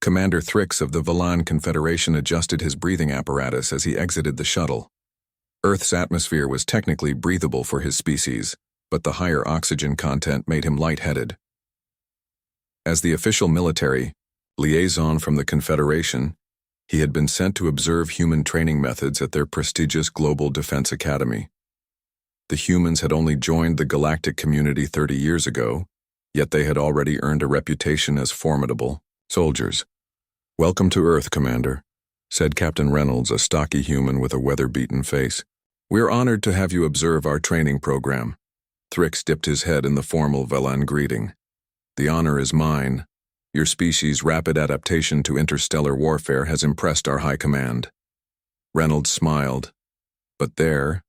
Commander Thrix of the Valan Confederation adjusted his breathing apparatus as he exited the shuttle. Earth's atmosphere was technically breathable for his species, but the higher oxygen content made him lightheaded. As the official military liaison from the Confederation, he had been sent to observe human training methods at their prestigious Global Defense Academy. The humans had only joined the galactic community 30 years ago, yet they had already earned a reputation as formidable soldiers. "Welcome to Earth, Commander," said Captain Reynolds, a stocky human with a weather-beaten face. "We're honored to have you observe our training program." Thrix dipped his head in the formal Valan greeting. "The honor is mine. Your species' rapid adaptation to interstellar warfare has impressed our high command." Reynolds smiled, but there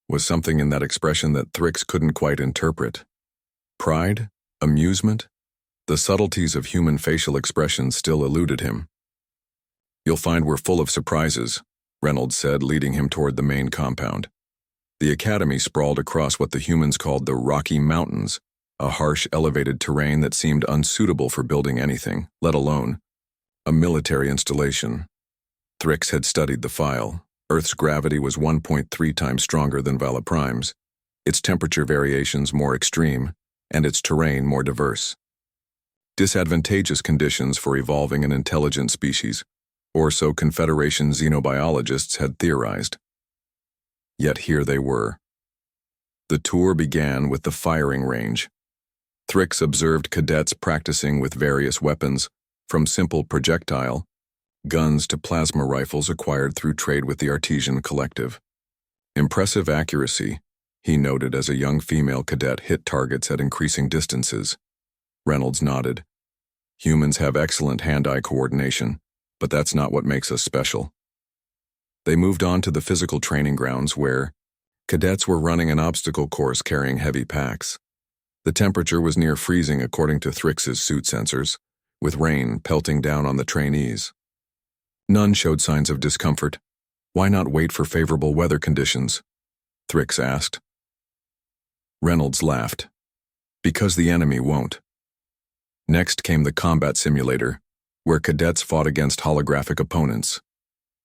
was something in that expression that Thrix couldn't quite interpret. Pride? Amusement? The subtleties of human facial expressions still eluded him. "You'll find we're full of surprises," Reynolds said, leading him toward the main compound. The academy sprawled across what the humans called the Rocky Mountains, a harsh, elevated terrain that seemed unsuitable for building anything, let alone a military installation. Thrix had studied the file. Earth's gravity was 1.3 times stronger than Vala Prime's, its temperature variations more extreme, and its terrain more diverse. Disadvantageous conditions for evolving an intelligent species, or so Confederation xenobiologists had theorized. Yet here they were. The tour began with the firing range. Thrix observed cadets practicing with various weapons, from simple projectile guns to plasma rifles acquired through trade with the Artesian Collective. Impressive accuracy, he noted as a young female cadet hit targets at increasing distances. Reynolds nodded. "Humans have excellent hand-eye coordination, but that's not what makes us special." They moved on to the physical training grounds where cadets were running an obstacle course carrying heavy packs. The temperature was near freezing according to Thrix's suit sensors, with rain pelting down on the trainees. None showed signs of discomfort. "Why not wait for favorable weather conditions?" Thrix asked. Reynolds laughed. "Because the enemy won't." Next came the combat simulator, where cadets fought against holographic opponents.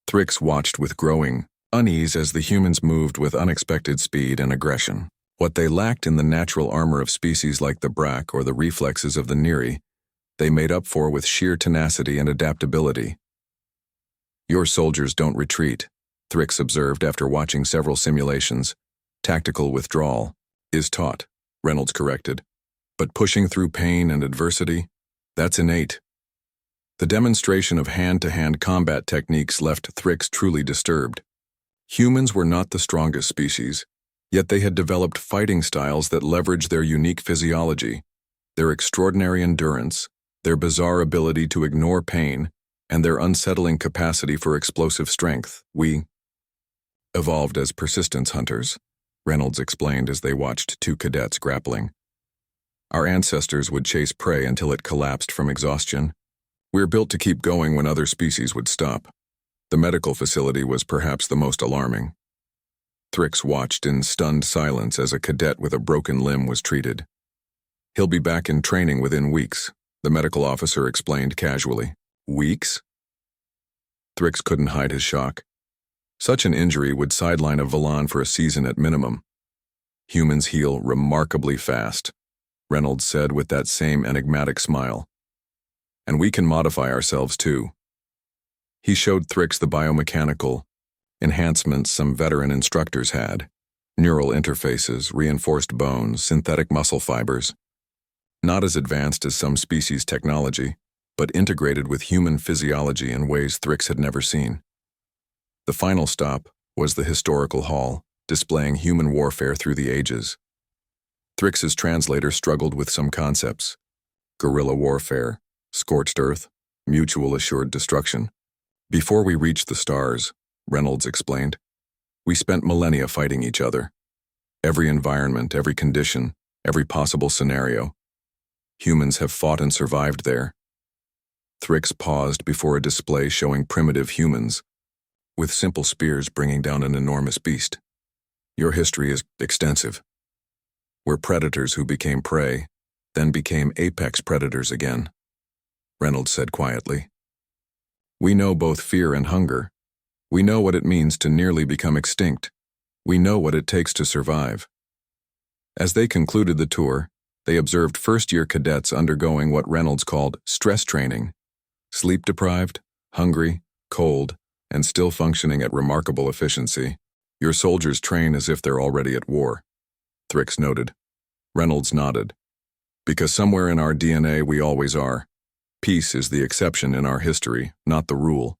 Thrix watched with growing unease as the humans moved with unexpected speed and aggression. What they lacked in the natural armor of species like the Brack or the reflexes of the Neri, they made up for with sheer tenacity and adaptability. "Your soldiers don't retreat," Thrix observed after watching several simulations. "Tactical withdrawal is taught," Reynolds corrected. "But pushing through pain and adversity, that's innate." The demonstration of hand-to-hand combat techniques left Thrix truly disturbed. Humans were not the strongest species, yet they had developed fighting styles that leveraged their unique physiology, their extraordinary endurance, their bizarre ability to ignore pain, and their unsettling capacity for explosive strength. "We evolved as persistence hunters," Reynolds explained as they watched two cadets grappling. "Our ancestors would chase prey until it collapsed from exhaustion. We're built to keep going when other species would stop." The medical facility was perhaps the most alarming. Thrix watched in stunned silence as a cadet with a broken limb was treated. "He'll be back in training within weeks," the medical officer explained casually. "Weeks?" Thrix couldn't hide his shock. Such an injury would sideline a Valan for a season at minimum. "Humans heal remarkably fast," Reynolds said with that same enigmatic smile. "And we can modify ourselves too." He showed Thrix the biomechanical enhancements some veteran instructors had: neural interfaces, reinforced bones, synthetic muscle fibers. Not as advanced as some species' technology, but integrated with human physiology in ways Thrix had never seen. The final stop was the historical hall, displaying human warfare through the ages. Thrix's translator struggled with some concepts: guerrilla warfare, scorched earth, mutual assured destruction. "Before we reached the stars," Reynolds explained, "we spent millennia fighting each other. Every environment, every condition, every possible scenario. Humans have fought and survived there." Thrix paused before a display showing primitive humans, with simple spears bringing down an enormous beast. "Your history is extensive. We're predators who became prey, then became apex predators again," Reynolds said quietly. We know both fear and hunger. We know what it means to nearly become extinct. We know what it takes to survive. As they concluded the tour, they observed first-year cadets undergoing what Reynolds called stress training. Sleep-deprived, hungry, cold, and still functioning at remarkable efficiency. Your soldiers train as if they're already at war, Thrix noted. Reynolds nodded. Because somewhere in our DNA we always are. Peace is the exception in our history, not the rule.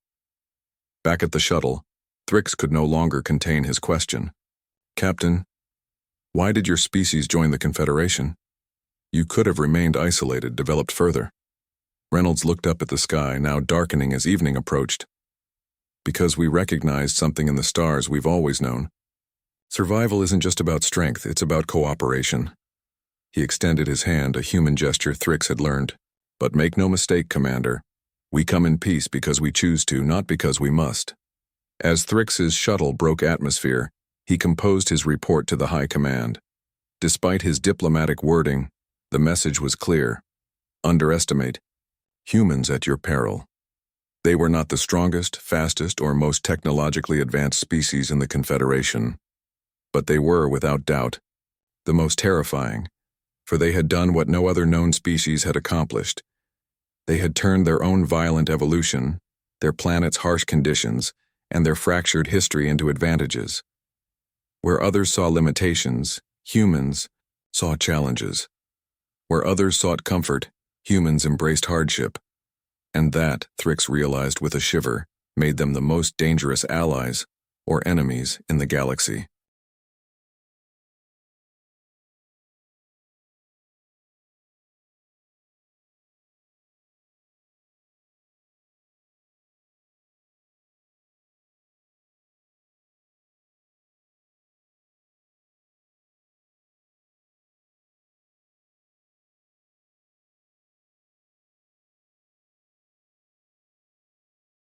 Back at the shuttle, Thrix could no longer contain his question. Captain, why did your species join the Confederation? You could have remained isolated, developed further. Reynolds looked up at the sky, now darkening as evening approached. Because we recognized something in the stars we've always known. Survival isn't just about strength, it's about cooperation. He extended his hand, a human gesture Thrix had learned. But make no mistake, Commander. We come in peace because we choose to, not because we must. As Thrix's shuttle broke atmosphere, he composed his report to the High Command. Despite his diplomatic wording, the message was clear. Underestimate humans at your peril. They were not the strongest, fastest, or most technologically advanced species in the Confederation. But they were, without doubt, the most terrifying, for they had done what no other known species had accomplished. They had turned their own violent evolution, their planet's harsh conditions, and their fractured history into advantages. Where others saw limitations, humans saw challenges. Where others sought comfort, humans embraced hardship. And that, Thrix realized with a shiver, made them the most dangerous allies, or enemies, in the galaxy.